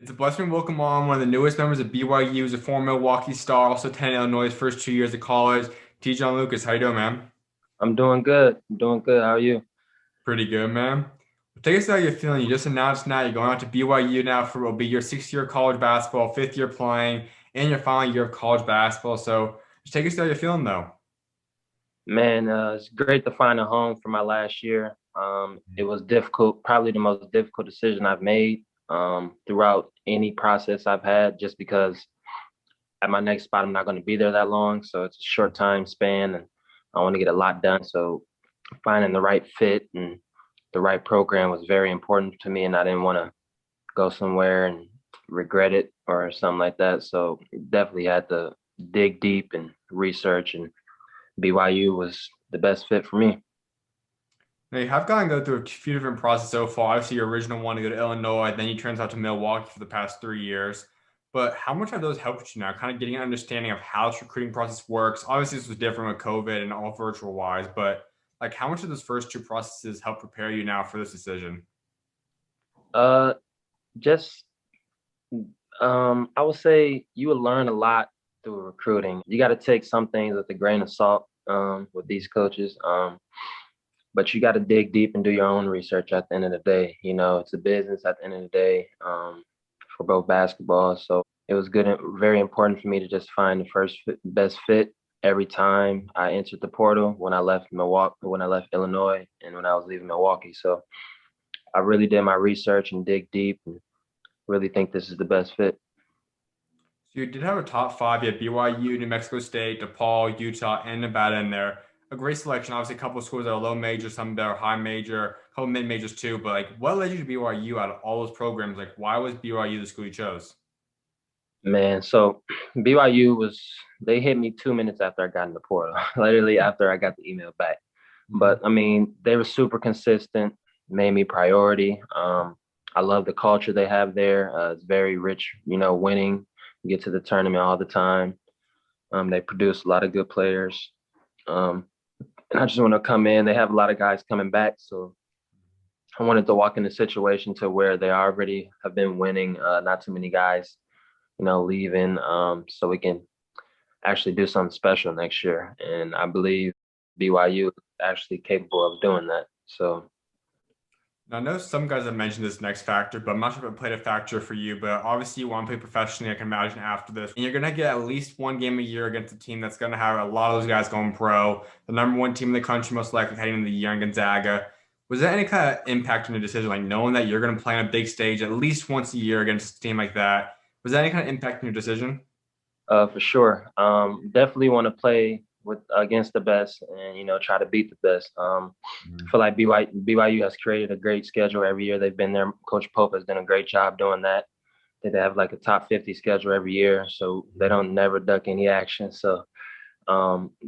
It's a blessing to welcome on one of the newest members of BYU, is a former Milwaukee star, also attended Illinois' first 2 years of college. T. John Lucas, how you doing, man? I'm doing good. I'm doing good. How are you? Pretty good, man. Take us how you're feeling. You just announced now you're going out to BYU now for what will be your 6th year of college basketball, 5th year playing, and your final year of college basketball. So just take us how you're feeling, though. Man, it's great to find a home for my last year. It was difficult, probably the most difficult decision I've made throughout any process I've had, just because at my next spot, I'm not going to be there that long. So it's a short time span and I want to get a lot done. So finding the right fit and the right program was very important to me. And I didn't want to go somewhere and regret it or something like that. So definitely had to dig deep and research, and BYU was the best fit for me. Now, you have gotten to go through a few different processes so far. Obviously, your original one to go to Illinois, then you transferred out to Milwaukee for the past 3 years. But how much have those helped you now? Kind of getting an understanding of how this recruiting process works. Obviously, this was different with COVID and all virtual wise, but like how much of those first two processes help prepare you now for this decision? Uh, just I would say you will learn a lot through recruiting. You got to take some things with a grain of salt with these coaches, but you got to dig deep and do your own research. At the end of the day, it's a business. At the end of the day, for both basketball, so it was good and very important for me to just find the best fit every time I entered the portal when I left Milwaukee, when I left Illinois, and when I was leaving Milwaukee. So I really did my research and dig deep and really think this is the best fit. So you did have a top five. You had BYU, New Mexico State, DePaul, Utah, and Nevada in there. A great selection. Obviously, a couple of schools that are low major, some that are high major, a couple mid majors too. But like, what led you to BYU out of all those programs? Like, why was BYU the school you chose? Man, so BYU they hit me 2 minutes after I got in the portal, literally after I got the email back. Mhm. But I mean, they were super consistent, made me priority. I love the culture they have there. It's very rich, winning. You get to the tournament all the time. They produce a lot of good players. Um, and I just want to come in. They have a lot of guys coming back. So I wanted to walk in a situation to where they already have been winning, not too many guys, leaving, so we can actually do something special next year. And I believe BYU is actually capable of doing that. So, Now, I know some guys have mentioned this next factor, but I'm not sure if it played a factor for you. But obviously, you want to play professionally, I can imagine, after this. And you're going to get at least one game a year against a team that's going to have a lot of those guys going pro. The number one team in the country, most likely heading into the year in Gonzaga. Was there any kind of impact on your decision, like knowing that you're going to play on a big stage at least once a year against a team like that? Was there any kind of impact on your decision? for sure, definitely want to play with against the best and try to beat the best. I feel like BYU has created a great schedule every year they've been there. Coach Pope has done a great job doing that. They have like a top 50 schedule every year, so they don't never duck any action. So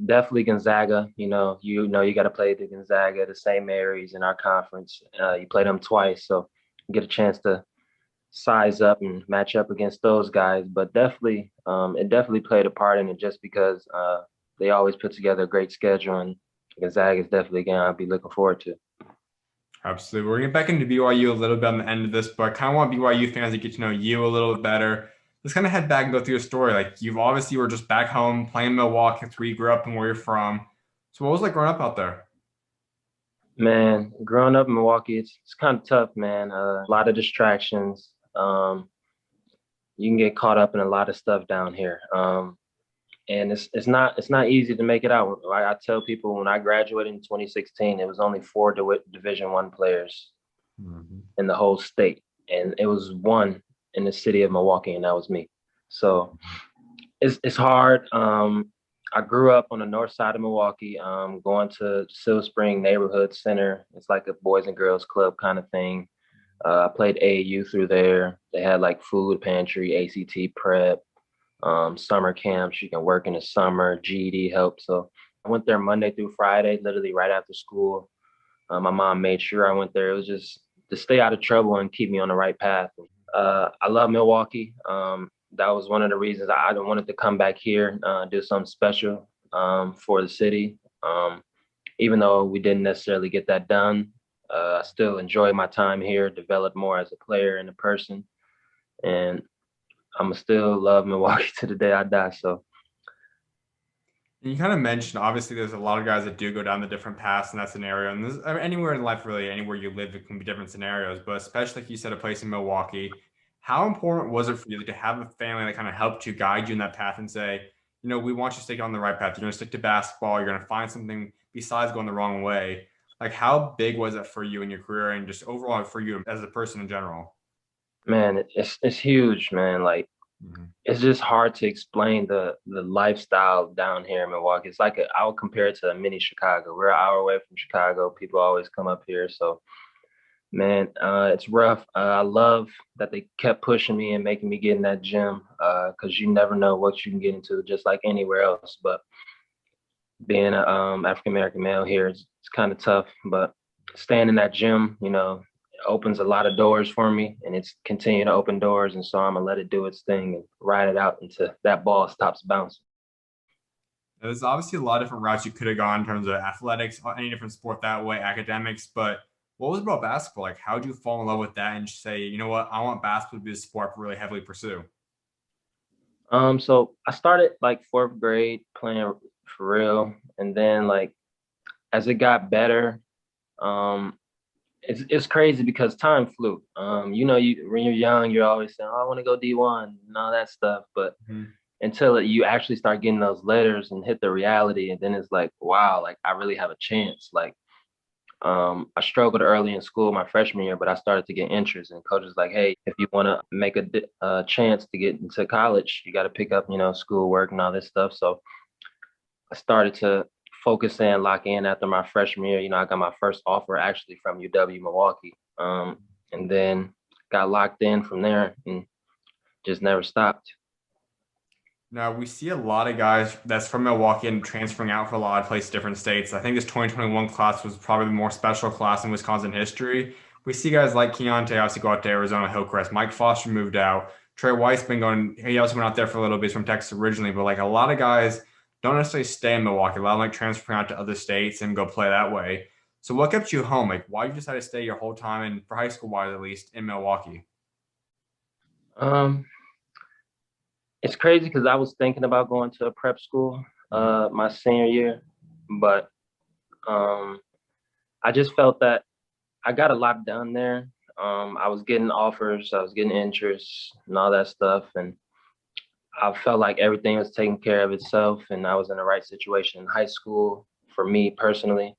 definitely Gonzaga. You got to play the Gonzaga, the St. Mary's in our conference. You play them twice, so you get a chance to size up and match up against those guys. But definitely, it definitely played a part in it just because they always put together a great schedule, and Gonzaga is definitely a game I'll be looking forward to. Absolutely. We're going to get back into BYU a little bit on the end of this, but I kind of want BYU fans to get to know you a little bit better. Let's kind of head back and go through your story. Like you've obviously were just back home playing Milwaukee. It's where you grew up and where you're from. So what was it like growing up out there? Man, growing up in Milwaukee, it's kind of tough, man. A lot of distractions. You can get caught up in a lot of stuff down here. And it's not easy to make it out. I tell people when I graduated in 2016, it was only four Division One players Mhm. in the whole state, and it was one in the city of Milwaukee, and that was me. So it's hard. I grew up on the north side of Milwaukee, going to Silver Spring Neighborhood Center. It's like a boys and girls club kind of thing. I played AAU through there. They had like food pantry, ACT prep, summer camps. You can work in the summer, GED help. So I went there Monday through Friday, literally right after school. My mom made sure I went there. It was just to stay out of trouble and keep me on the right path. I love Milwaukee. That was one of the reasons I wanted to come back here, do something special for the city. Even though we didn't necessarily get that done, I still enjoy my time here, developed more as a player and a person. and I'ma still love Milwaukee to the day I die. So And you kind of mentioned, obviously, there's a lot of guys that do go down the different paths in that scenario. And I mean, anywhere in life, really, anywhere you live, it can be different scenarios. But especially like you said, a place in Milwaukee, how important was it for you to have a family that kind of helped you guide you in that path and say, we want you to stick on the right path. You're going to stick to basketball. You're going to find something besides going the wrong way. Like, how big was it for you in your career and just overall for you as a person in general? man, it's huge, man. Like Mhm. it's just hard to explain the lifestyle down here in Milwaukee. It's like I would compare it to a mini Chicago. We're an hour away from Chicago. People always come up here, so man, it's rough. I love that they kept pushing me and making me get in that gym because you never know what you can get into, just like anywhere else. But being an African American male here, it's kind of tough. But staying in that gym, opens a lot of doors for me, and it's continuing to open doors. And so I'm gonna let it do its thing and ride it out until that ball stops bouncing. There's obviously a lot of different routes you could have gone in terms of athletics, any different sport that way, academics. But what was it about basketball? Like, how did you fall in love with that and just say, you know what, I want basketball to be a sport I really heavily pursue? So I started like fourth grade playing for real, and then like as it got better, um, it's crazy because time flew. You when you're young, you're always saying, "Oh, I want to go D1" and all that stuff, but Mhm. until you actually start getting those letters and hit the reality, and then it's like, wow, like I really have a chance. Like, I struggled early in school my freshman year, but I started to get interest, and coaches like, hey, if you want to make a chance to get into college, you got to pick up, schoolwork and all this stuff. So I started to focus in, lock in after my freshman year. I got my first offer actually from UW Milwaukee, and then got locked in from there and just never stopped. Now, we see a lot of guys that's from Milwaukee and transferring out for a lot of places, different states. I think this 2021 class was probably the more special class in Wisconsin history. We see guys like Keontae obviously go out to Arizona, Hillcrest. Mike Foster moved out. Trey White's been going, he also went out there for a little bit. He's from Texas originally, but like a lot of guys don't necessarily stay in Milwaukee. A lot of like transferring out to other states and go play that way. So what kept you home? Like, why did you decide to stay your whole time, and for high school wise at least, in Milwaukee? Um, it's crazy because I was thinking about going to a prep school Mhm. my senior year, but um, I just felt that I got a lot done there. I was getting offers, I was getting interest and all that stuff, and I felt like everything was taking care of itself, and I was in the right situation in high school for me personally.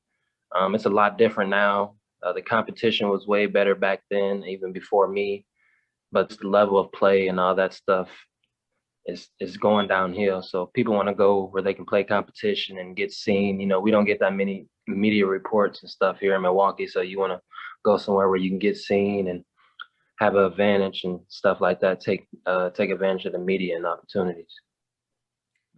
It's a lot different now. The competition was way better back then, even before me, but the level of play and all that stuff is going downhill. So people want to go where they can play competition and get seen. We don't get that many media reports and stuff here in Milwaukee, so you want to go somewhere where you can get seen and have an advantage and stuff like that. Take advantage of the media and opportunities.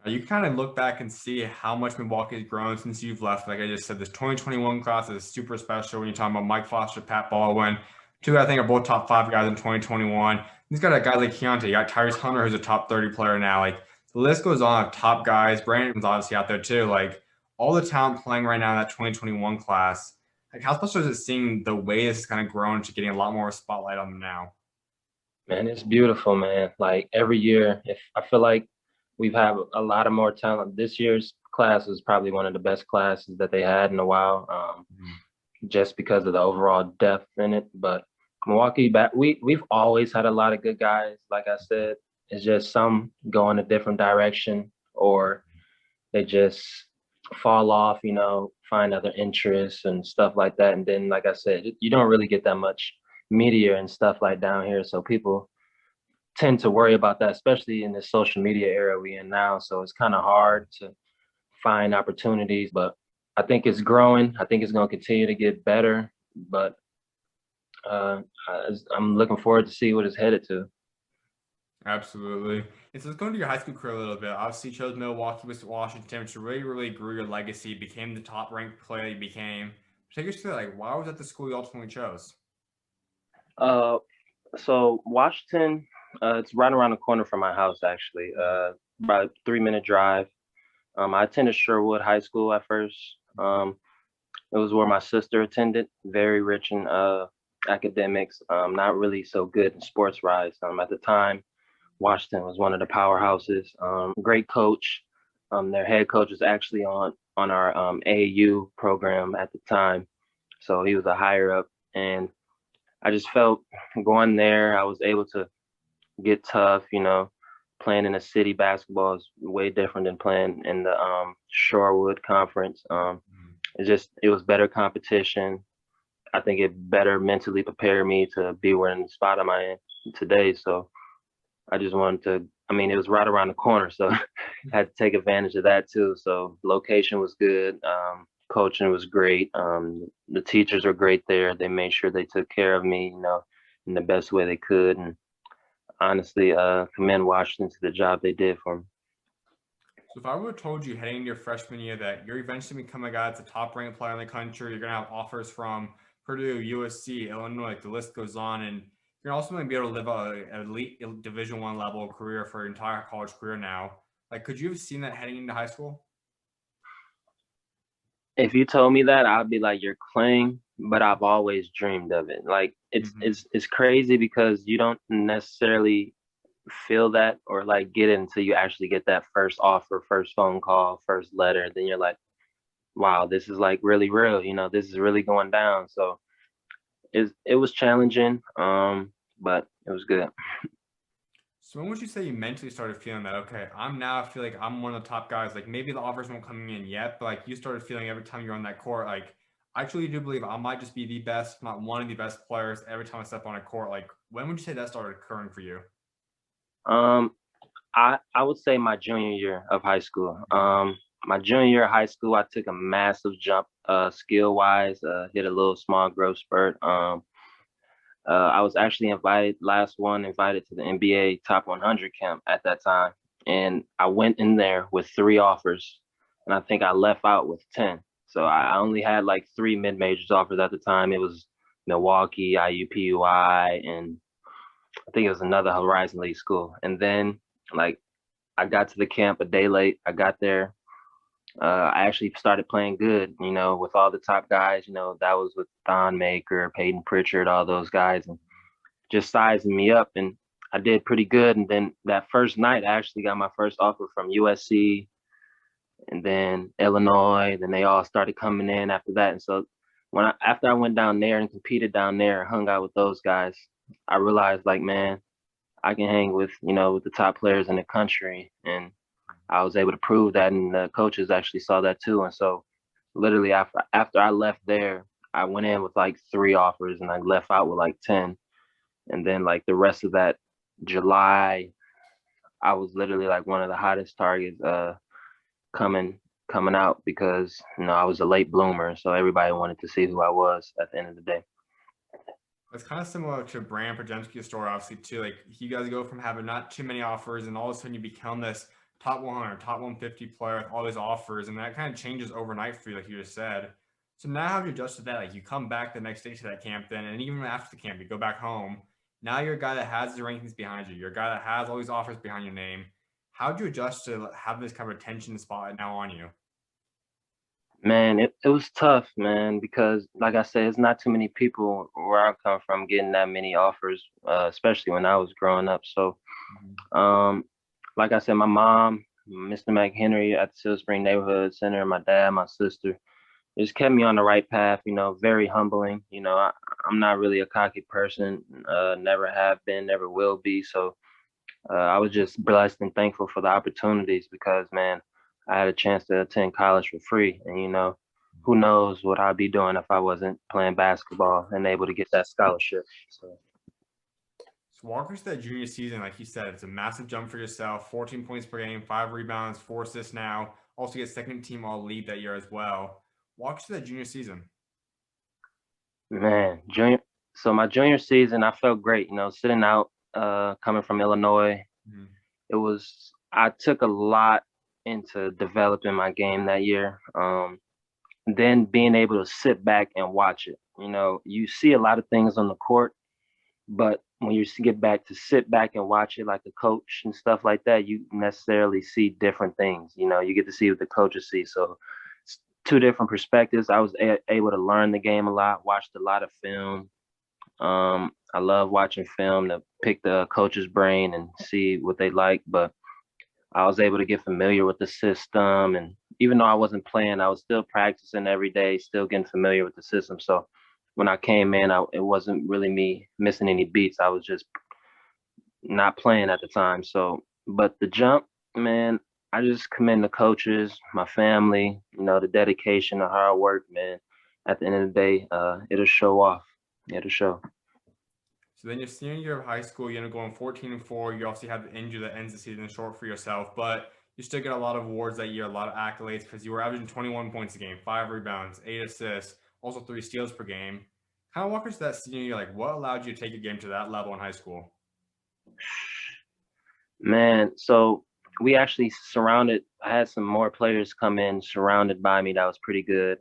Now, you kind of look back and see how much Milwaukee's grown since you've left. Like I just said, this 2021 class is super special when you're talking about Mike Foster, Pat Baldwin. Two, I think, are both top five guys in 2021. He's got a guy like Keontae. You got Tyrese Hunter, who's a top 30 player now. Like the list goes on of top guys. Brandon's obviously out there too. Like all the talent playing right now in that 2021 class. Like how special is it seeing the way this has kind of grown to getting a lot more spotlight on them now? Man, it's beautiful, man. Like every year, if I feel like we've had a lot of more talent. This year's class is probably one of the best classes that they had in a while, just because of the overall depth in it. But Milwaukee, we've always had a lot of good guys. Like I said, it's just some go in a different direction, or they just fall off. Find other interests and stuff like that. And then, like I said, you don't really get that much media and stuff like down here, so people tend to worry about that, especially in the social media era we in now. So it's kind of hard to find opportunities, but I think it's growing. I think it's going to continue to get better, but uh, I'm looking forward to see what it's headed to. Absolutely. And so let's go into your high school career a little bit. Obviously, you chose Milwaukee, Washington, which really, really grew your legacy, became the top ranked player you became. Take us through, like, why was that the school you ultimately chose? Uh, so Washington, it's right around the corner from my house, actually. About a 3 minute drive. I attended Sherwood High School at first. It was where my sister attended, very rich in academics, not really so good in sports rise. At the time, Washington was one of the powerhouses. Great coach. Their head coach was actually on our AAU program at the time, so he was a higher up, and I just felt going there, I was able to get tough. Playing in a city basketball is way different than playing in the Shorewood Conference. It was better competition. I think it better mentally prepared me to be where in the spot I'm in today. So I just wanted to. I mean, it was right around the corner, so I had to take advantage of that too. So location was good. Coaching was great. The teachers were great there. They made sure they took care of me, in the best way they could. And honestly, commend Washington to the job they did for me. So if I would have told you heading into your freshman year that you're eventually become a guy that's a top ranked player in the country, you're gonna have offers from Purdue, USC, Illinois, like the list goes on, and you're also going to be able to live a elite Division One level career for your entire college career now. Like, could you have seen that heading into high school? If you told me that, I'd be like, you're playing, but I've always dreamed of it. Like it's crazy because you don't necessarily feel that or like get it until you actually get that first offer, first phone call, first letter. Then you're like, wow, this is like really real. This is really going down. So it was challenging, but it was good. So when would you say you mentally started feeling that, okay, I feel like I'm one of the top guys. Like maybe the offers won't coming in yet, but like you started feeling every time you're on that court, like I truly do believe I might just be the best, if not one of the best players every time I step on a court. Like when would you say that started occurring for you? Um, I would say my junior year of high school. My junior year of high school, I took a massive jump, skill wise, hit a little small growth spurt. I was actually invited to the NBA Top 100 camp at that time, and I went in there with three offers, and I think I left out with 10. So I only had like three mid majors offers at the time. It was Milwaukee, IUPUI, and I think it was another Horizon League school. And then like I got to the camp a day late. I got there. I actually started playing good, with all the top guys. That was with Don Maker, Peyton Pritchard, all those guys, and just sizing me up. And I did pretty good. And then that first night, I actually got my first offer from USC and then Illinois. Then they all started coming in after that. And so after I went down there and competed down there, hung out with those guys, I realized like, man, I can hang with the top players in the country. And I was able to prove that, and the coaches actually saw that too. And so, literally after I left there, I went in with like three offers, and I left out with like 10. And then like the rest of that July, I was literally like one of the hottest targets coming coming out because I was a late bloomer, so everybody wanted to see who I was at the end of the day. It's kind of similar to Brand Podjemski's story, obviously, too. Like you guys go from having not too many offers, and all of a sudden you become this top 100, top 150 player with all these offers, and that kind of changes overnight for you, like you just said. So now how have you adjusted that? Like you come back the next day to that camp, then, and even after the camp, you go back home. Now you're a guy that has the rankings behind you. You're a guy that has all these offers behind your name. How'd you adjust to have this kind of attention spotlight now on you? Man, it was tough, man, because like I said, it's not too many people where I come from getting that many offers, especially when I was growing up. So, um, like I said, my mom, Mr. McHenry at the Silver Spring Neighborhood Center, my dad, my sister, just kept me on the right path. Very humbling. I'm not really a cocky person, never have been, never will be. So I was just blessed and thankful for the opportunities because, man, I had a chance to attend college for free. And, who knows what I'd be doing if I wasn't playing basketball and able to get that scholarship. So walk us through that junior season, like you said, it's a massive jump for yourself. 14 points per game, 5 rebounds, 4 assists now. Also get second team all lead that year as well. Walk us through that junior season. Man, so my junior season, I felt great, sitting out, coming from Illinois. I took a lot into developing my game that year. Then being able to sit back and watch it. You see a lot of things on the court, but when you get back to sit back and watch it like the coach and stuff like that, you necessarily see different things. You get to see what the coaches see. So it's two different perspectives. I was able to learn the game a lot, watched a lot of film, I love watching film to pick the coach's brain and see what they like, but I was able to get familiar with the system. And even though I wasn't playing, I was still practicing every day, still getting familiar with the system. So when I came in, it wasn't really me missing any beats. I was just not playing at the time. So, but the jump, man, I just commend the coaches, my family, the dedication, the hard work, man. At the end of the day, it'll show off. It'll show. So then your senior year of high school, you end up going 14-4. You obviously have the injury that ends the season short for yourself, but you still get a lot of awards that year, a lot of accolades because you were averaging 21 points a game, 5 rebounds, 8 assists, also 3 steals per game. Kind of walk us through that senior year, like what allowed you to take your game to that level in high school? Man, so we actually I had some more players come in surrounded by me that was pretty good.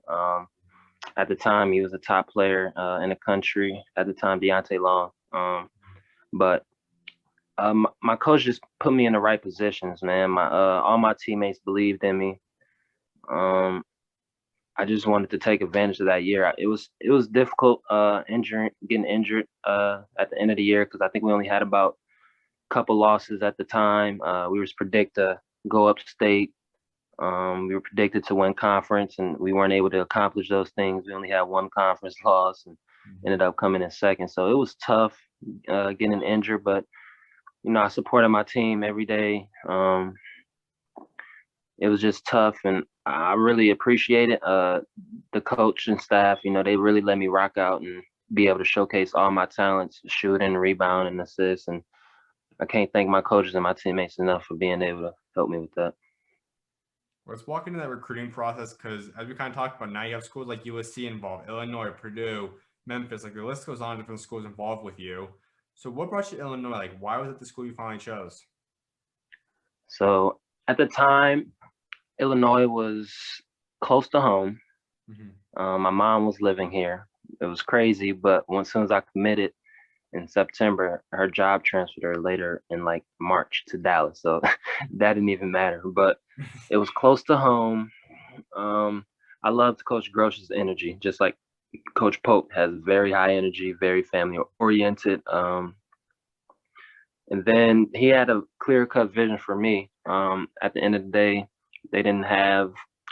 At the time, he was a top player in the country. At the time, Deontay Long. But my coach just put me in the right positions, man. All my teammates believed in me. I just wanted to take advantage of that year. It was difficult getting injured at the end of the year because I think we only had about a couple losses at the time. We was predicted to go upstate. We were predicted to win conference, and we weren't able to accomplish those things. We only had one conference loss and ended up coming in second. So it was tough getting injured, but I supported my team every day. It was just tough, and I really appreciate it. The coach and staff, they really let me rock out and be able to showcase all my talents, shooting, rebound, and assist. And I can't thank my coaches and my teammates enough for being able to help me with that. Let's walk into that recruiting process because, as we kind of talked about, now you have schools like USC involved, Illinois, Purdue, Memphis. Like the list goes on, different schools involved with you. So, what brought you to Illinois? Like, why was it the school you finally chose? So at the time, Illinois was close to home. My mom was living here. It was crazy, but as soon as I committed in September, her job transferred her later in like March to Dallas. So that didn't even matter. But it was close to home. I loved Coach Grosh's energy, just like Coach Pope has very high energy, very family oriented. And then he had a clear cut vision for me. At the end of the day,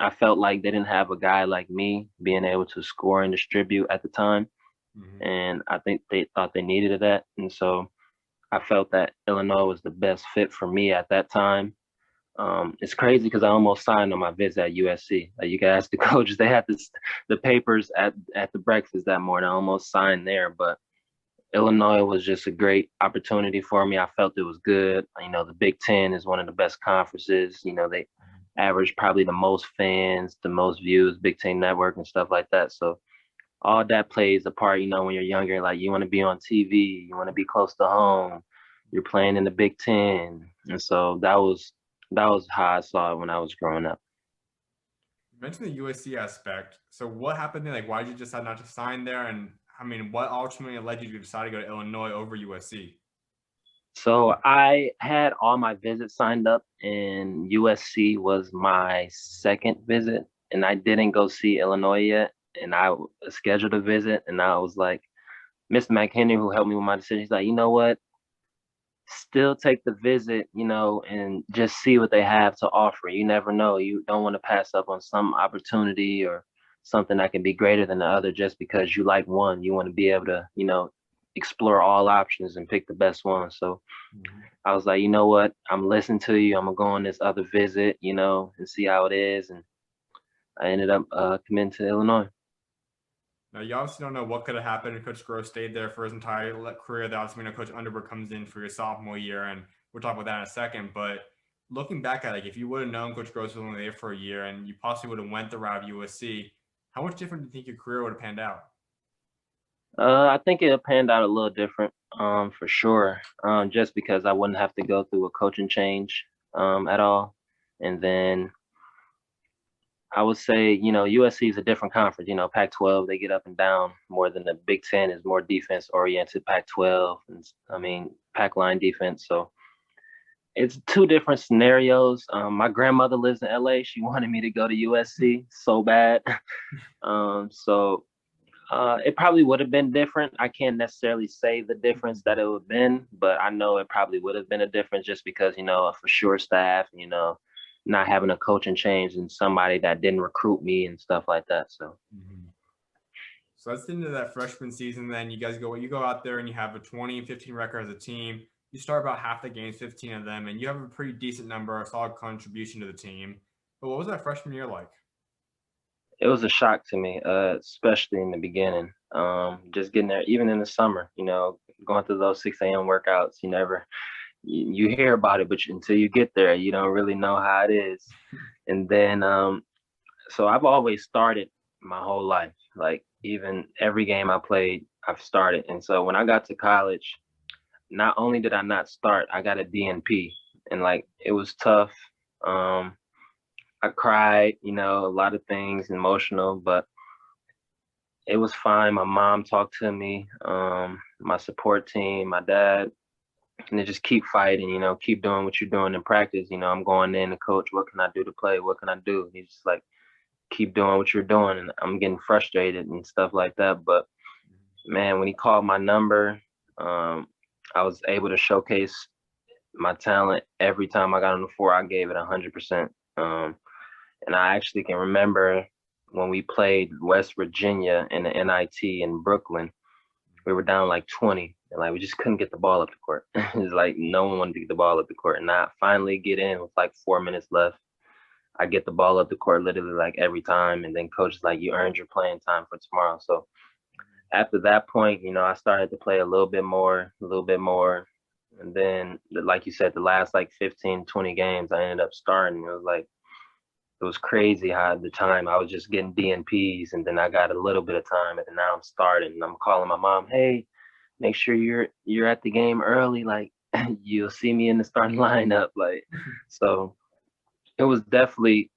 I felt like they didn't have a guy like me being able to score and distribute at the time. And I think they thought they needed that. And so I felt that Illinois was the best fit for me at that time. It's crazy because I almost signed on my visit at USC. You can ask the coaches; they had the papers at the breakfast that morning. I almost signed there, but Illinois was just a great opportunity for me. I felt it was good. The Big Ten is one of the best conferences. They average probably the most fans, the most views, Big Ten Network and stuff like that. So all that plays a part. When you're younger, like you want to be on TV, you want to be close to home. You're playing in the Big Ten, and so that was how I saw it when I was growing up. You mentioned the USC aspect. So, what happened then? Like, why did you decide not to sign there? And I mean, what ultimately led you to decide to go to Illinois over USC? So I had all my visits signed up, and USC was my second visit, and I didn't go see Illinois yet. And I scheduled a visit, and I was like, Mr. McHenry, who helped me with my decision, he's like, you know what? Still take the visit, and just see what they have to offer. You never know. You don't want to pass up on some opportunity or something that can be greater than the other just because you like one. You want to be able to, explore all options and pick the best one. So I was like, you know what? I'm listening to you. I'm gonna go on this other visit, and see how it is. And I ended up coming to Illinois. Now, you obviously don't know what could have happened if Coach Gross stayed there for his entire career. That obviously means Coach Underwood comes in for your sophomore year, and we'll talk about that in a second. But looking back at it, like if you would have known Coach Gross was only there for a year and you possibly would have went the route of USC, how much different do you think your career would have panned out? I think it panned out a little different, for sure. Just because I wouldn't have to go through a coaching change, at all. And then I would say, USC is a different conference. Pac-12, they get up and down more than the Big Ten is more defense oriented. Pac-12, and I mean, Pac line defense. So it's two different scenarios. My grandmother lives in LA. She wanted me to go to USC so bad. So It probably would have been different. I can't necessarily say the difference that it would have been, but I know it probably would have been a difference just because, for sure staff, not having a coaching change and somebody that didn't recruit me and stuff like that. So. Mm-hmm. So let's get into that freshman season. Then you go out there and you have a 20-15 record as a team. You start about half the games, 15 of them, and you have a pretty decent number, a solid contribution to the team. But what was that freshman year like? It was a shock to me, especially in the beginning. Just getting there, even in the summer, going through those 6 a.m. workouts, you hear about it, but until you get there, you don't really know how it is. And then, so I've always started my whole life. Like even every game I played, I've started. And so when I got to college, not only did I not start, I got a DNP, and like it was tough. I cried, a lot of things, emotional, but it was fine. My mom talked to me, my support team, my dad, and they just keep fighting, keep doing what you're doing in practice. I'm going in and coach, what can I do to play? What can I do? He's just like, keep doing what you're doing. And I'm getting frustrated and stuff like that. But man, when he called my number, I was able to showcase my talent every time I got on the floor. I gave it 100%. And I actually can remember when we played West Virginia in the NIT in Brooklyn, we were down like 20, and like we just couldn't get the ball up the court. It's like no one wanted to get the ball up the court. And I finally get in with like 4 minutes left. I get the ball up the court literally like every time, and then coach is like, "You earned your playing time for tomorrow." So after that point, I started to play a little bit more, and then like you said, the last like 15, 20 games, I ended up starting. It was crazy how at the time I was just getting DNPs, and then I got a little bit of time, and then now I'm starting, and I'm calling my mom, "Hey, make sure you're at the game early. Like you'll see me in the starting lineup." Like, so it was definitely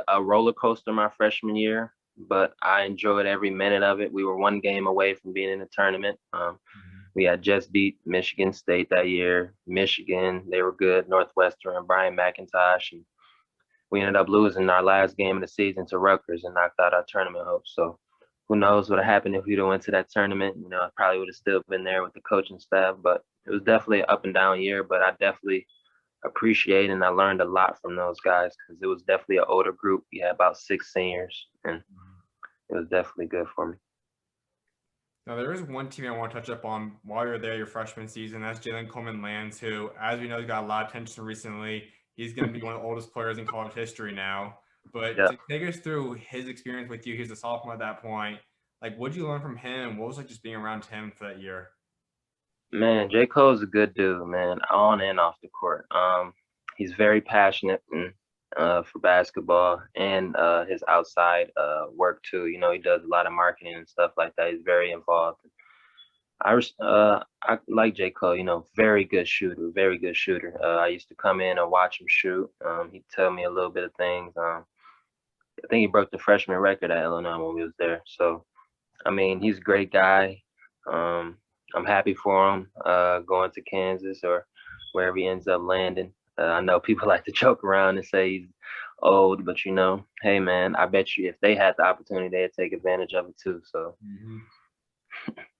a roller coaster my freshman year, but I enjoyed every minute of it. We were 1 game away from being in the tournament. We had just beat Michigan State that year. Michigan, they were good. Northwestern, Brian McIntosh, and we ended up losing our last game of the season to Rutgers and knocked out our tournament hopes. So who knows what would have happened if we'd have went to that tournament. I probably would have still been there with the coaching staff, but it was definitely an up and down year. But I definitely appreciate and I learned a lot from those guys because it was definitely an older group. We had about 6 seniors, and it was definitely good for me. Now, there is one team I want to touch up on while you're there, your freshman season. That's Coleman-Lands, who, as we know, has got a lot of attention recently. He's going to be one of the oldest players in college history now. But to take us through his experience with you, he's a sophomore at that point. Like, what did you learn from him? What was it like just being around him for that year? Man, J. Cole's a good dude, man, on and off the court. He's very passionate for basketball and his outside work too. He does a lot of marketing and stuff like that. He's very involved. I like J. Cole, very good shooter, very good shooter. I used to come in and watch him shoot. He'd tell me a little bit of things. I think he broke the freshman record at Illinois when we was there. So, I mean, he's a great guy. I'm happy for him going to Kansas or wherever he ends up landing. I know people like to joke around and say he's old, but hey man, I bet you if they had the opportunity, they'd take advantage of it too. So.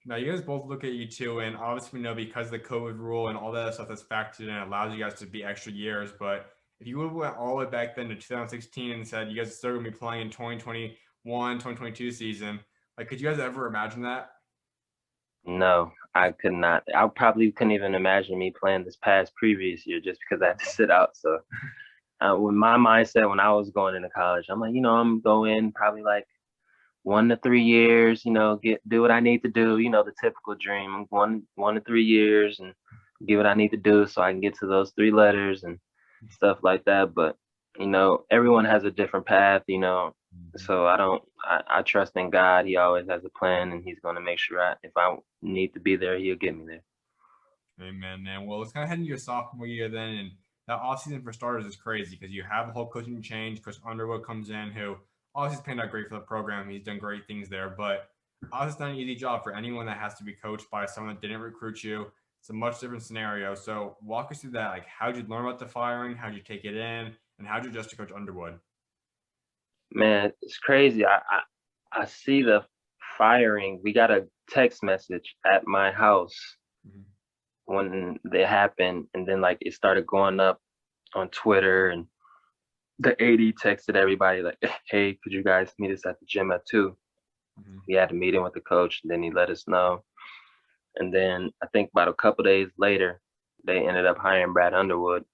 Now, you guys both look at you too, and obviously we know because of the COVID rule and all that stuff that's factored in, it allows you guys to be extra years. But if you would have went all the way back then to 2016 and said you guys are still going to be playing in 2021, 2022 season, like, could you guys ever imagine that? No, I could not. I probably couldn't even imagine me playing this past previous year just because I had to sit out. So with my mindset when I was going into college, I'm like, I'm going probably like 1 to 3 years, do what I need to do, the typical dream. I'm 1 to 3 years and do what I need to do so I can get to those 3 letters and stuff like that. But, everyone has a different path, so I trust in God. He always has a plan, and he's going to make sure if I need to be there, he'll get me there. Amen, man. Well, let's kind of head into your sophomore year then. And that offseason for starters is crazy because you have a whole coaching change. Coach Underwood comes in, who obviously has panned out great for the program. He's done great things there, but obviously it's not an easy job for anyone that has to be coached by someone that didn't recruit you. It's a much different scenario. So walk us through that. Like, how'd you learn about the firing? How'd you take it in? And how'd you adjust to Coach Underwood? Man, it's crazy. I see the firing, we got a text message at my house Mhm. when they happened, and then like it started going up on Twitter, and the AD texted everybody like, "Hey, could you guys meet us at the gym at 2?" Mhm. We had a meeting with the coach, and then he let us know. And then I think about a couple days later, they ended up hiring Brad Underwood,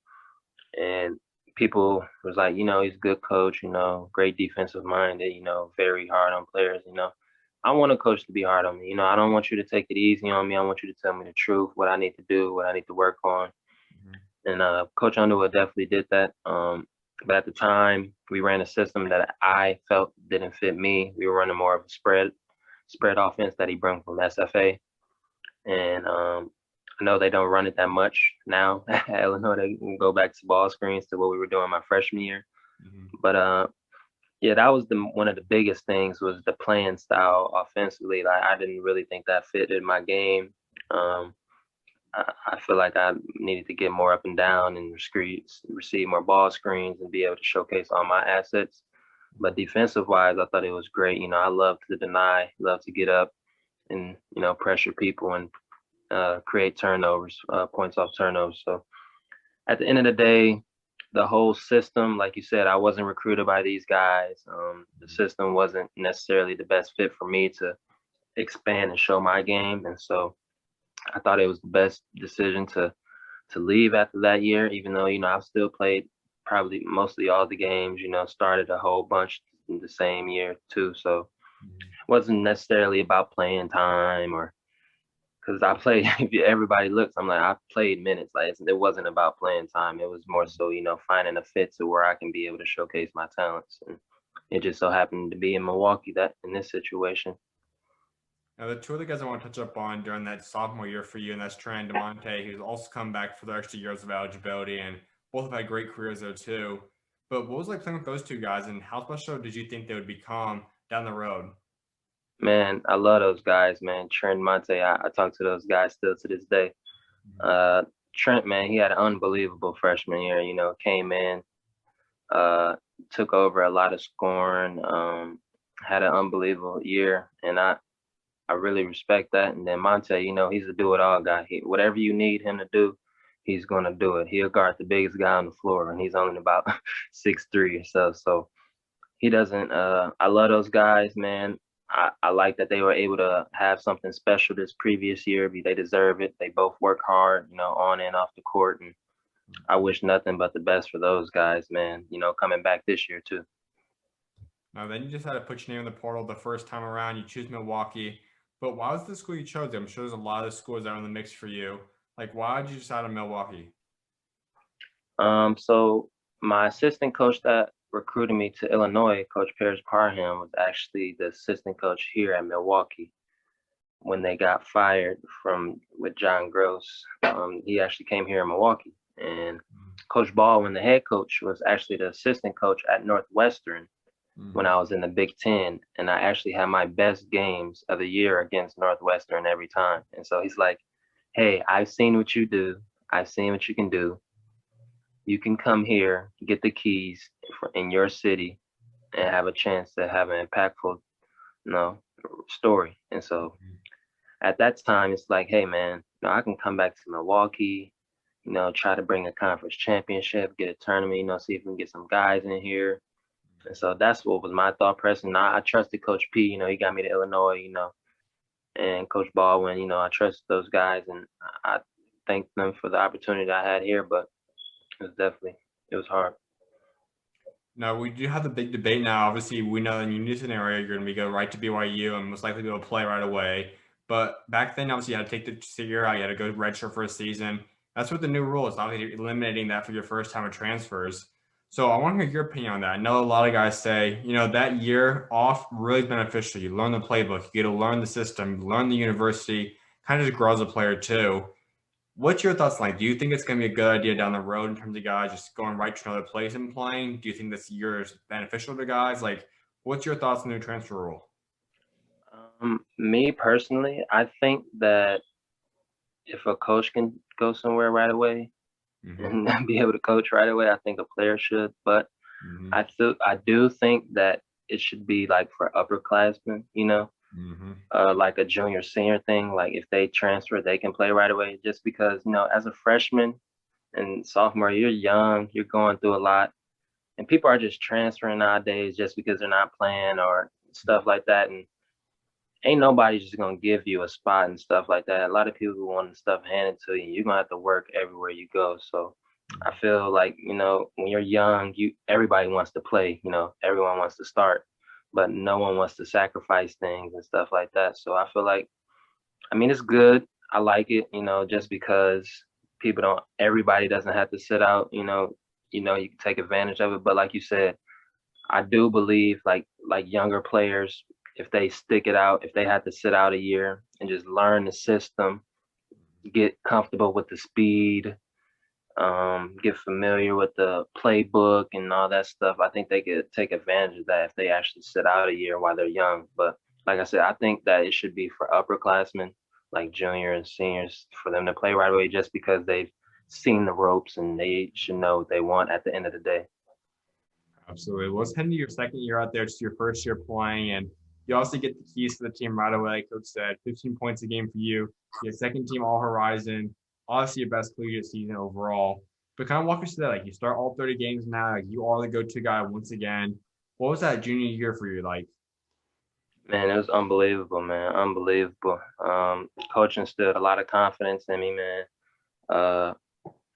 and people was like, he's a good coach, great defensive minded, very hard on players. I want a coach to be hard on me. I don't want you to take it easy on me. I want you to tell me the truth, what I need to do, what I need to work on. Mhm. And Coach Underwood definitely did that. But at the time, we ran a system that I felt didn't fit me. We were running more of a spread offense that he brought from SFA. And I know they don't run it that much now at Illinois. They can go back to ball screens to what we were doing my freshman year. Mhm. But yeah, that was one of the biggest things was the playing style offensively. Like I didn't really think that fitted my game. Um, I feel like I needed to get more up and down and receive more ball screens and be able to showcase all my assets. But defensive wise, I thought it was great. I love to deny, love to get up and pressure people and create turnovers, points off turnovers. So at the end of the day, the whole system, like you said, I wasn't recruited by these guys. The system wasn't necessarily the best fit for me to expand and show my game, and so I thought it was the best decision to leave after that year. Even though I've still played probably mostly all the games. Started a whole bunch in the same year too. So Mhm. it wasn't necessarily about playing time or because I played. If everybody looks, I'm like I played minutes. Like it wasn't about playing time. It was more so finding a fit to where I can be able to showcase my talents. And it just so happened to be in Milwaukee that in this situation. Now, the two other guys I want to touch up on during that sophomore year for you, and that's Trent and DeMonte, who's also come back for the extra years of eligibility, and both have had great careers there too. But what was it like playing with those two guys, and how special did you think they would become down the road? Man, I love those guys, man. Trent, Monte, I talk to those guys still to this day. Mhm. Uh, Trent, man, he had an unbelievable freshman year. Came in, uh, took over a lot of scoring, had an unbelievable year, and I really respect that. And then Monte, he's a do it all guy. Whatever you need him to do, he's gonna do it. He'll guard the biggest guy on the floor, and he's only about 6'3" or so. So he doesn't. I love those guys, man. I like that they were able to have something special this previous year. They deserve it. They both work hard, on and off the court, and I wish nothing but the best for those guys, man. Coming back this year too. Now, then you just had to put your name in the portal the first time around. You choose Milwaukee, but why was the school you chose? I'm sure there's a lot of schools that are in the mix for you. Like, why did you decide on Milwaukee? So my assistant coach that recruited me to Illinois, Coach Paris Parham, was actually the assistant coach here at Milwaukee when they got fired from with John Gross. He actually came here in Milwaukee, and Coach Baldwin, the head coach, was actually the assistant coach at Northwestern when Mm-hmm. I was in the Big Ten, and I actually had my best games of the year against Northwestern every time. And so he's like, "Hey, I've seen what you do. I've seen what you can do. You can come here, get the keys in your city, and have a chance to have an impactful, you know, story." And so at that time, it's like, hey, man, I can come back to Milwaukee, try to bring a conference championship, get a tournament, see if we can get some guys in here. And so that's what was my thought process. And I trusted Coach P, he got me to Illinois, and Coach Baldwin, I trusted those guys and I thanked them for the opportunity I had here, but it was hard. Now, we do have the big debate now. Obviously, we know in your new scenario, you're going to be go right to BYU and most likely be able to play right away. But back then, obviously, you had to take the year out. You had to go redshirt for a season. That's what the new rule is. Obviously, eliminating that for your first time of transfers. So I want to hear your opinion on that. I know a lot of guys say, that year off really is beneficial. You learn the playbook, you get to learn the system, learn the university, kind of just grow as a player too. What's your thoughts like? Do you think it's going to be a good idea down the road in terms of guys just going right to another place and playing? Do you think this year is beneficial to guys? Like, what's your thoughts on the new transfer rule? Me personally, I think that if a coach can go somewhere right away Mm-hmm. and be able to coach right away, I think a player should. But Mm-hmm. I do think that it should be like for upperclassmen, Hmm. like a junior senior thing. Like if they transfer, they can play right away. Just because as a freshman and sophomore, you're young, you're going through a lot, and people are just transferring nowadays just because they're not playing or stuff like that. And ain't nobody just gonna give you a spot and stuff like that. A lot of people want the stuff handed to you. You're gonna have to work everywhere you go. So I feel like, when you're young, everybody wants to play, everyone wants to start, but no one wants to sacrifice things and stuff like that. So I feel like, I mean, it's good. I like it, just because everybody doesn't have to sit out, you can take advantage of it. But like you said, I do believe like younger players, if they stick it out, if they had to sit out a year and just learn the system, get comfortable with the speed, get familiar with the playbook and all that stuff, I think they could take advantage of that if they actually sit out a year while they're young. But like I said, I think that it should be for upperclassmen, like juniors and seniors, for them to play right away just because they've seen the ropes and they should know what they want at the end of the day. Absolutely. Well, it's heading to your second year out there. It's your first year playing, and you also get the keys to the team right away. Like Coach said, 15 points a game for you. Your second team All Horizon. Obviously, your best collegiate season overall. But kind of walk us through that. Like you start all 30 games now. Like you are the go-to guy once again. What was that junior year for you like? Man, it was unbelievable, man. Unbelievable. Coach instilled a lot of confidence in me, man. Uh,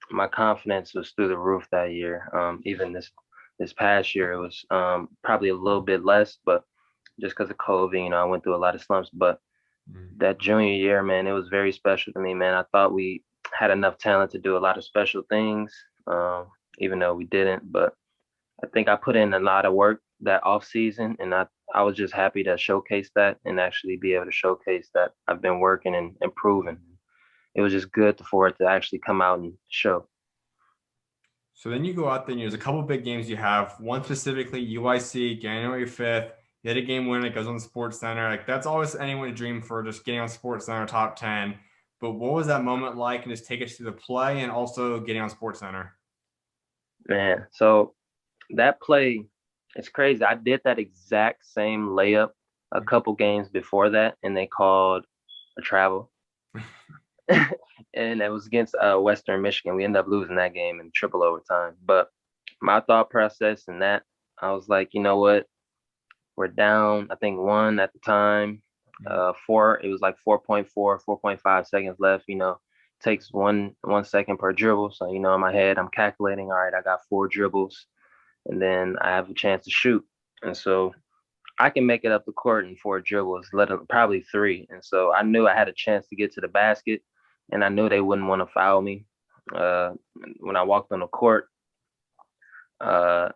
my confidence was through the roof that year. Even this past year, it was probably a little bit less, but just because of COVID, I went through a lot of slumps. But that junior year, man, it was very special to me, man. I thought we had enough talent to do a lot of special things, even though we didn't. But I think I put in a lot of work that off season, and I was just happy to showcase that and actually be able to showcase that I've been working and improving. It was just good for it to actually come out and show. So then you go out there and there's a couple big games you have. One specifically, UIC, January 5th. You hit a game winner, it goes on Sports Center. Like that's always anyone's dream for just getting on Sports Center top 10. But what was that moment like? And just take us through the play and also getting on Sports Center. Man, so that play, it's crazy. I did that exact same layup a couple games before that, and they called a travel. And it was against Western Michigan. We ended up losing that game in triple overtime. But my thought process in that, I was like, you know what? We're down, I think one at the time. It was like 4.5 seconds left, takes one second per dribble. So, in my head, I'm calculating, all right, I got four dribbles and then I have a chance to shoot. And so I can make it up the court in four dribbles, probably three. And so I knew I had a chance to get to the basket, and I knew they wouldn't want to foul me. Uh, when I walked on the court, uh,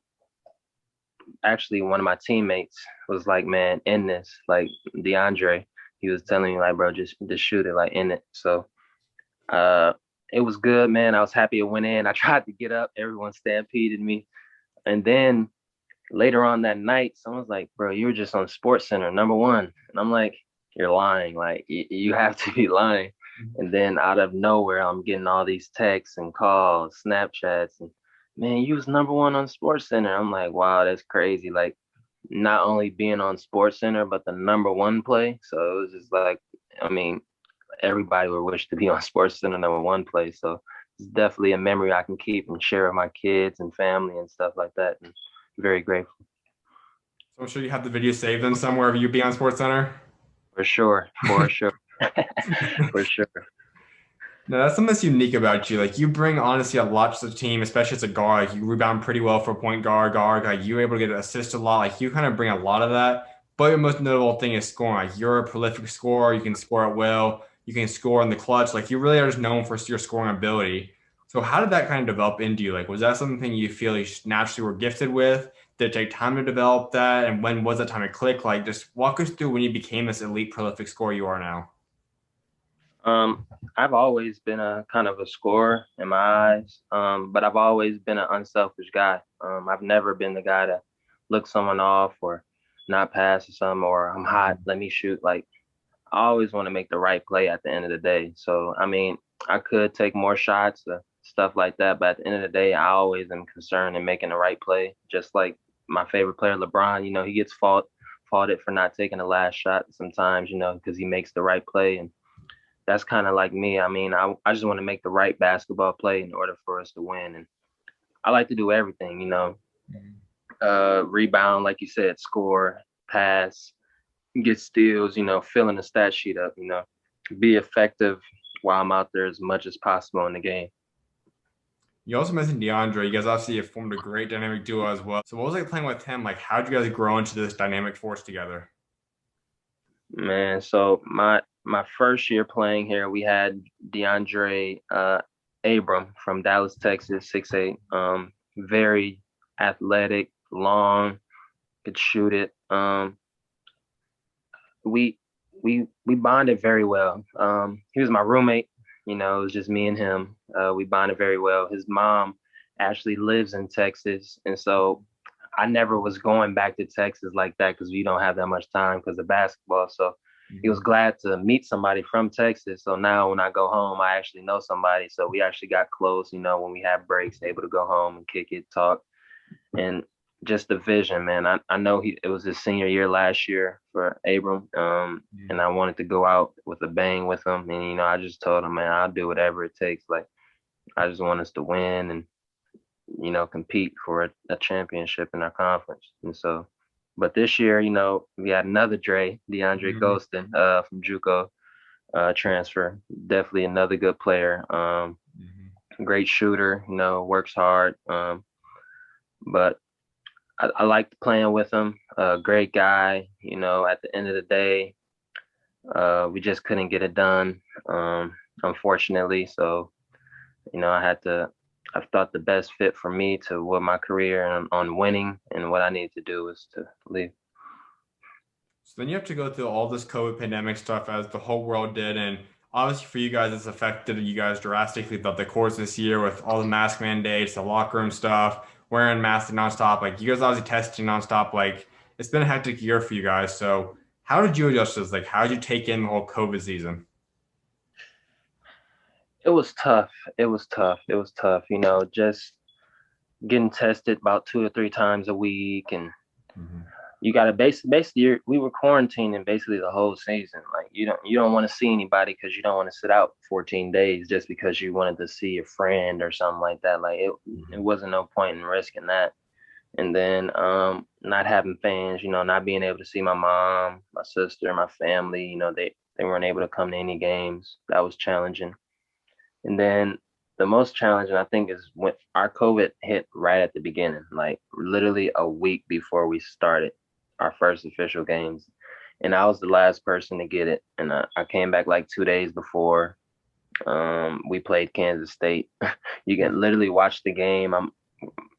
actually one of my teammates was like, "Man, in this." Like DeAndre, he was telling me like, "Bro, just shoot it, like in it." So uh, it was good, man. I was happy it went in. I tried to get up, everyone stampeded me, and then later on that night, someone's like, "Bro, you were just on Sports Center, number one." And I'm like, "You're lying. Like, you have to be lying." And then out of nowhere, I'm getting all these texts and calls, Snapchats, and man, you was number one on Sports Center. I'm like, wow, that's crazy. Like, not only being on Sports Center, but the number one play. So it was just like, I mean, everybody would wish to be on Sports Center number one play. So it's definitely a memory I can keep and share with my kids and family and stuff like that. And very grateful. So I'm sure you have the video saved then somewhere of you being on Sports Center. For sure. For sure. For sure. No, that's something that's unique about you. Like you bring honestly a lot to the team, especially as a guard. Like, you rebound pretty well for a point guard. Like you're able to get assist a lot. Like you kind of bring a lot of that. But your most notable thing is scoring. Like you're a prolific scorer. You can score at will. You can score in the clutch. Like you really are just known for your scoring ability. So how did that kind of develop into you? Like was that something you feel you naturally were gifted with? Did it take time to develop that? And when was that time to click? Like just walk us through when you became this elite prolific scorer you are now. Um, I've always been a kind of a scorer in my eyes, but I've always been an unselfish guy. I've never been the guy to look someone off or not pass or something, or I'm hot, let me shoot. Like I always want to make the right play at the end of the day. So I mean, I could take more shots, stuff like that, but at the end of the day, I always am concerned in making the right play. Just like my favorite player, LeBron, he gets faulted for not taking the last shot sometimes, because he makes the right play. And that's kind of like me. I mean, I just want to make the right basketball play in order for us to win. And I like to do everything, rebound, like you said, score, pass, get steals, filling the stat sheet up, be effective while I'm out there as much as possible in the game. You also mentioned DeAndre. You guys obviously have formed a great dynamic duo as well. So what was it like playing with him? Like, how'd you guys grow into this dynamic force together? Man, so my first year playing here, we had DeAndre Abram from Dallas, Texas, 6'8", very athletic, long, could shoot it. We we bonded very well. He was my roommate. It was just me and him. We bonded very well. His mom actually lives in Texas, and so I never was going back to Texas like that because we don't have that much time because of basketball. So he was glad to meet somebody from Texas. So now when I go home, I actually know somebody. So we actually got close, when we had breaks, able to go home and kick it, talk. And just the vision, man. I know it was his senior year last year for Abram. And I wanted to go out with a bang with him. And, I just told him, man, I'll do whatever it takes. Like, I just want us to win and, compete for a championship in our conference. And so, but this year, we had another DeAndre Golston from JUCO transfer. Definitely another good player. Great shooter, works hard. But I liked playing with him. Great guy. At the end of the day, we just couldn't get it done, unfortunately. So, I thought the best fit for me to with my career on winning and what I needed to do was to leave. So then you have to go through all this COVID pandemic stuff as the whole world did. And obviously for you guys, it's affected you guys drastically throughout the course this year with all the mask mandates, the locker room stuff, wearing masks nonstop. Like you guys obviously testing nonstop. Like it's been a hectic year for you guys. So how did you adjust to this? Like how did you take in the whole COVID season? It was tough. It was tough. It was tough. Just getting tested about 2 or 3 times a week, and you got to basically we were quarantining basically the whole season. Like you don't want to see anybody because you don't want to sit out 14 days just because you wanted to see a friend or something like that. Like it wasn't no point in risking that. And then not having fans, not being able to see my mom, my sister, my family, they weren't able to come to any games. That was challenging. And then the most challenging, I think, is when our COVID hit right at the beginning, like literally a week before we started our first official games. And I was the last person to get it. And I came back like 2 days before we played Kansas State. You can literally watch the game.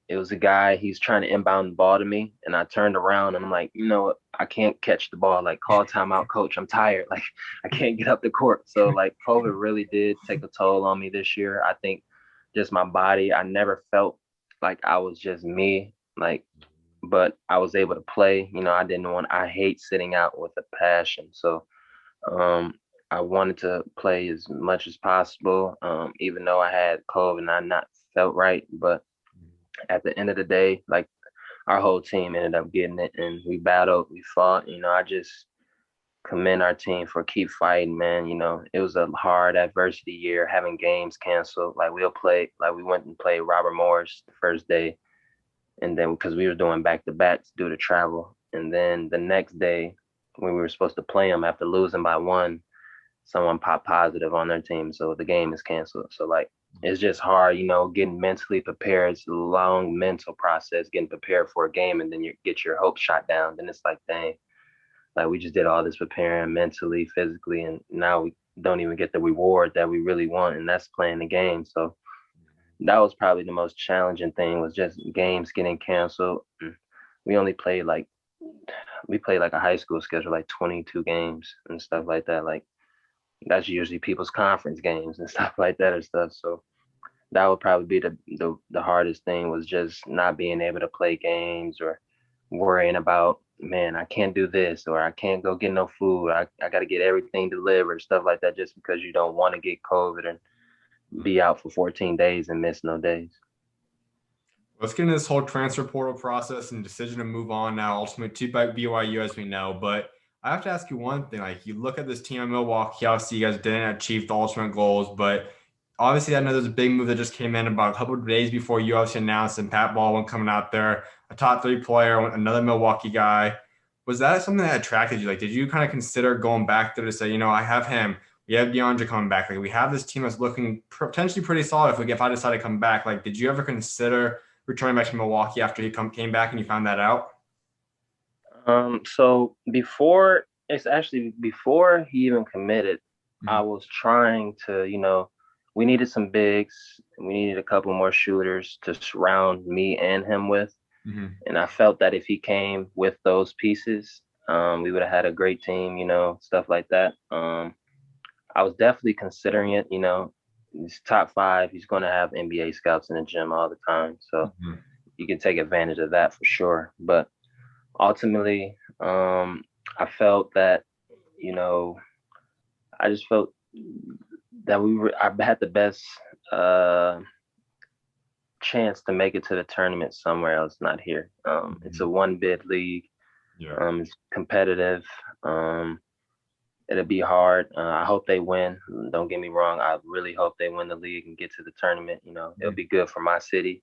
It was a guy, he's trying to inbound the ball to me. And I turned around and I'm like, you know what? I can't catch the ball. Like, call timeout, coach. I'm tired. Like, I can't get up the court. So, like, COVID really did take a toll on me this year. I think just my body, I never felt like I was just me. Like, but I was able to play. I hate sitting out with a passion. So, I wanted to play as much as possible, even though I had COVID and I not felt right. But at the end of the day, like our whole team ended up getting it and we battled, we fought. I just commend our team for keep fighting, man. It was a hard adversity year, having games canceled. Like we went and played Robert Morris the first day. And then because we were doing back-to-backs due to travel. And then the next day when we were supposed to play them after losing by one, someone popped positive on their team. So the game is canceled. So like, it's just hard, getting mentally prepared. It's a long mental process, getting prepared for a game, and then you get your hopes shot down. Then it's like, dang, like we just did all this preparing mentally, physically, and now we don't even get the reward that we really want, and that's playing the game. So that was probably the most challenging thing, was just games getting canceled. We only played like a high school schedule, like 22 games and stuff like that. Like that's usually people's conference games and stuff like that or stuff. So that would probably be the hardest thing, was just not being able to play games or worrying about, man, I can't do this, or I can't go get no food. I got to get everything delivered, stuff like that, just because you don't want to get COVID and be out for 14 days and miss no days. Let's get into this whole transfer portal process and decision to move on now, ultimately to BYU, as we know. But I have to ask you one thing. Like, you look at this team in Milwaukee, obviously, you guys didn't achieve the ultimate goals, but obviously, I know there's a big move that just came in about a couple of days before you obviously announced, and Pat Baldwin coming out there, a top three player, another Milwaukee guy. Was that something that attracted you? Like, did you kind of consider going back there to say, I have him, we have DeAndre coming back. Like, we have this team that's looking potentially pretty solid if I decide to come back. Like, did you ever consider returning back to Milwaukee after he came back and you found that out? So before it's actually before he even committed, I Mhm. was trying to, we needed some bigs, we needed a couple more shooters to surround me and him with. Mhm. And I felt that if he came with those pieces, we would have had a great team, stuff like that. I was definitely considering it, he's top five, he's gonna have NBA scouts in the gym all the time. So Mhm. you can take advantage of that for sure. But ultimately, I felt that, you know, I just felt that I had the best uh, chance to make it to the tournament somewhere else, not here. It's a Mhm. one bid league. Yeah. It's competitive. Um, it'll be hard. I hope they win. Don't get me wrong. I really hope they win the league and get to the tournament. It'll Mhm. be good for my city.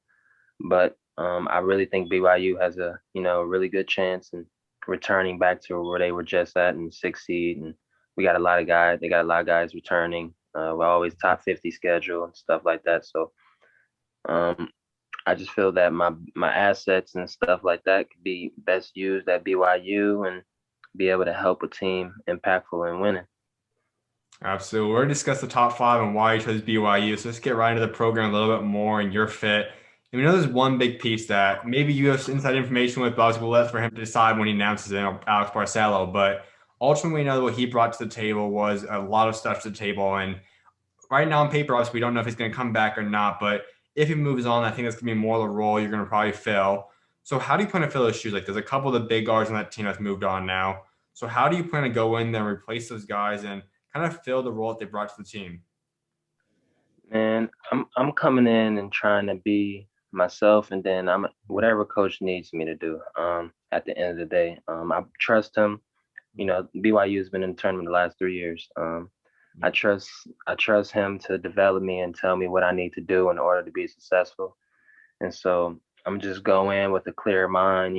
But I really think BYU has a really good chance in returning back to where they were just at in sixth seed. And we got a lot of guys. They got a lot of guys returning. We're always top 50 schedule and stuff like that. So um, I just feel that my assets and stuff like that could be best used at BYU and be able to help a team impactful and winning. Absolutely. We're going to discuss the top five and why you chose BYU. So let's get right into the program a little bit more and your fit. And we know there's one big piece that maybe you have inside information with, but obviously we'll let for him to decide when he announces it, Alex Barcelo. But ultimately, we know that what he brought to the table was a lot of stuff to the table. And right now on paper, obviously, we don't know if he's going to come back or not. But if he moves on, I think that's going to be more of the role you're going to probably fill. So how do you plan to fill those shoes? Like, there's a couple of the big guards on that team that's moved on now. So how do you plan to go in there and replace those guys and kind of fill the role that they brought to the team? And I'm coming in and trying to be myself, and then I'm whatever coach needs me to do. At the end of the day, I trust him. BYU has been in the tournament the last 3 years. I trust him to develop me and tell me what I need to do in order to be successful. And so I'm just go in with a clear mind,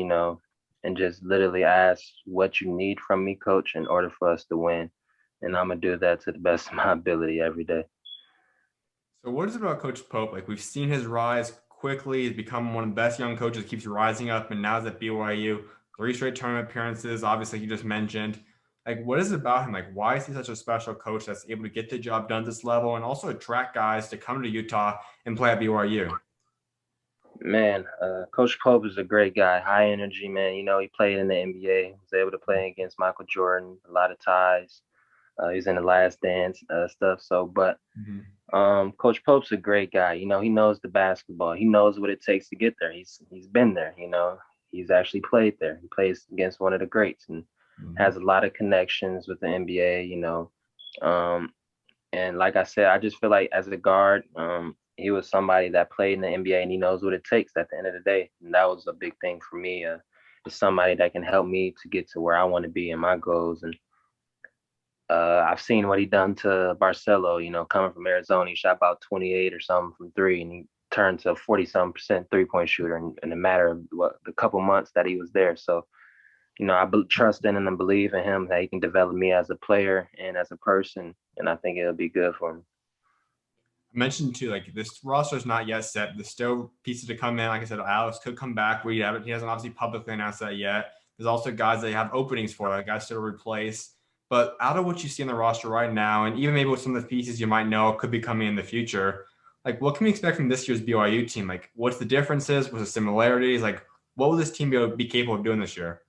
and just literally ask what you need from me, coach, in order for us to win. And I'm gonna do that to the best of my ability every day. So what is it about Coach Pope? Like we've seen his rise quickly. He's become one of the best young coaches, keeps rising up, and now he's at BYU. Three straight tournament appearances, obviously you just mentioned. Like, what is it about him? Like, why is he such a special coach that's able to get the job done at this level and also attract guys to come to Utah and play at BYU? Man, Coach Pope is a great guy, high energy, man. He played in the NBA, was able to play against Michael Jordan, a lot of ties. He's in the last dance stuff. So, but Mhm. Coach Pope's a great guy. He knows the basketball. He knows what it takes to get there. He's been there. He's actually played there. He plays against one of the greats and Mhm. has a lot of connections with the NBA. Um, and like I said, I just feel like as a guard, he was somebody that played in the NBA and he knows what it takes at the end of the day. And that was a big thing for me. Is somebody that can help me to get to where I want to be in my goals. And I've seen what he done to Barcelo, coming from Arizona. He shot about 28 or something from three, and he turned to 40-some% 3-point shooter in a matter of the couple months that he was there. So, I trust in him and believe in him that he can develop me as a player and as a person, and I think it'll be good for him. I mentioned too, like this roster is not yet set. There's still pieces to come in. Like I said, Alex could come back. We haven't. He hasn't obviously publicly announced that yet. There's also guys that have openings for, like guys to replace. But out of what you see on the roster right now, and even maybe with some of the pieces you might know could be coming in the future, like what can we expect from this year's BYU team? Like what's the differences? What's the similarities? Like what will this team be capable of doing this year?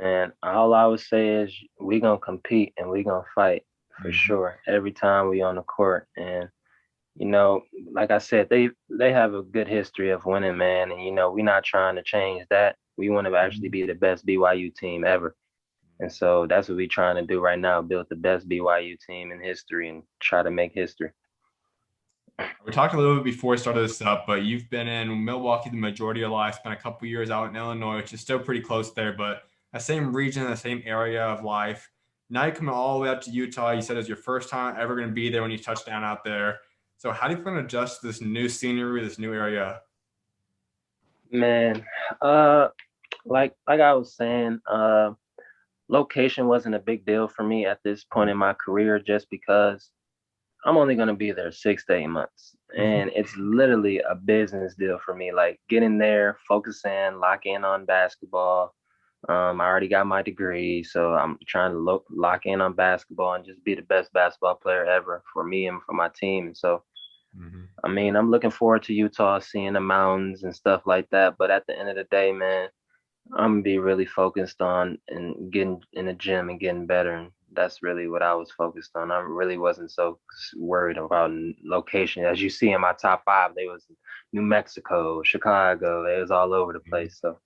And all I would say is we gonna compete and we gonna fight for Mhm. sure every time we on the court. And you know, like I said, they have a good history of winning, man. And we're not trying to change that. We want to actually be the best BYU team ever. And so that's what we're trying to do right now, build the best BYU team in history and try to make history. We talked a little bit before we started this up, but you've been in Milwaukee the majority of your life, spent a couple years out in Illinois, which is still pretty close there, but the same region, the same area of life. Now you're coming all the way up to Utah. You said it was your first time ever going to be there when you touched down out there. So how do you plan to adjust to this new scenery, this new area? Man, uh, like I was saying, location wasn't a big deal for me at this point in my career, just because I'm only gonna be there 6 to 8 months, and it's literally a business deal for me. Like getting there, focus in, lock in on basketball. I already got my degree, so I'm trying to lock in on basketball and just be the best basketball player ever for me and for my team. So, Mhm. I mean, I'm looking forward to Utah, seeing the mountains and stuff like that. But at the end of the day, man, I'm gonna be really focused on and getting in the gym and getting better. And that's really what I was focused on. I really wasn't so worried about location. As you see in my top five, they was New Mexico, Chicago. They was all over the place. So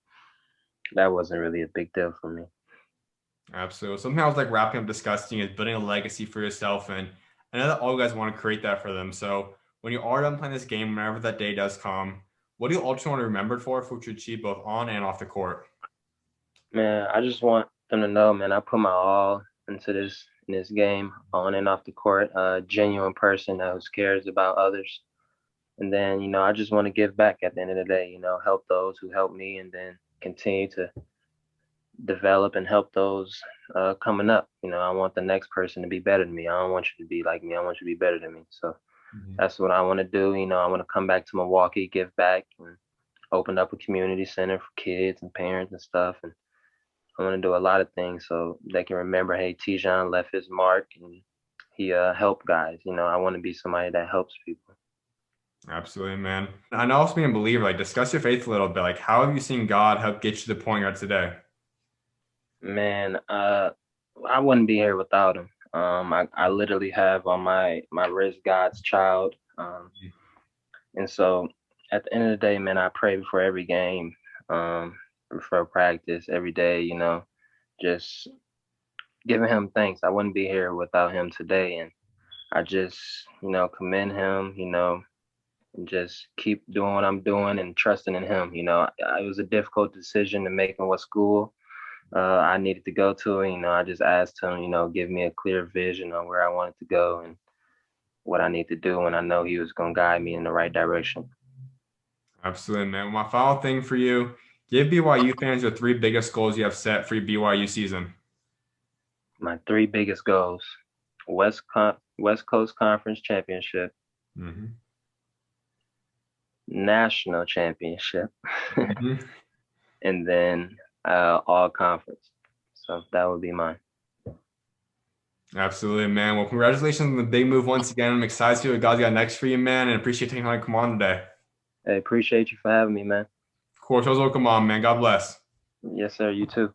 that wasn't really a big deal for me. Absolutely. Something I was like wrapping up discussing is building a legacy for yourself. And I know that all you guys want to create that for them. So when you are done playing this game, whenever that day does come, what do you ultimately want to be remembered for what you achieve both on and off the court? Man, I just want them to know, man, I put my all into this game on and off the court. A genuine person that who cares about others. And then, I just want to give back at the end of the day, help those who help me, and then continue to develop and help those coming up. I want the next person to be better than me. I don't want you to be like me. I want you to be better than me. So Mhm. that's what I want to do. I want to come back to Milwaukee, give back, and open up a community center for kids and parents and stuff. And I want to do a lot of things so they can remember, hey, Tijon left his mark and he helped guys. I want to be somebody that helps people. Absolutely, man. I know also being a believer, like discuss your faith a little bit. Like, how have you seen God help get you to the point you're at today? Man, I wouldn't be here without him. I literally have on my wrist God's child. And so at the end of the day, man, I pray before every game, before practice, every day, just giving him thanks. I wouldn't be here without him today. And I just, commend him, and just keep doing what I'm doing and trusting in him. It was a difficult decision to make in what school I needed to go to. I just asked him, give me a clear vision on where I wanted to go and what I need to do. And I know he was going to guide me in the right direction. Absolutely, man. My final thing for you, give BYU fans your three biggest goals you have set for your BYU season. My three biggest goals: West Coast Conference Championship, Hmm. National Championship, Hmm. and then All Conference. So that would be mine. Absolutely, man. Well, congratulations on the big move once again. I'm excited to see what God's got next for you, man, and appreciate taking time to come on today. I appreciate you for having me, man. Of course, I was welcome on, man. God bless. Yes, sir. You too.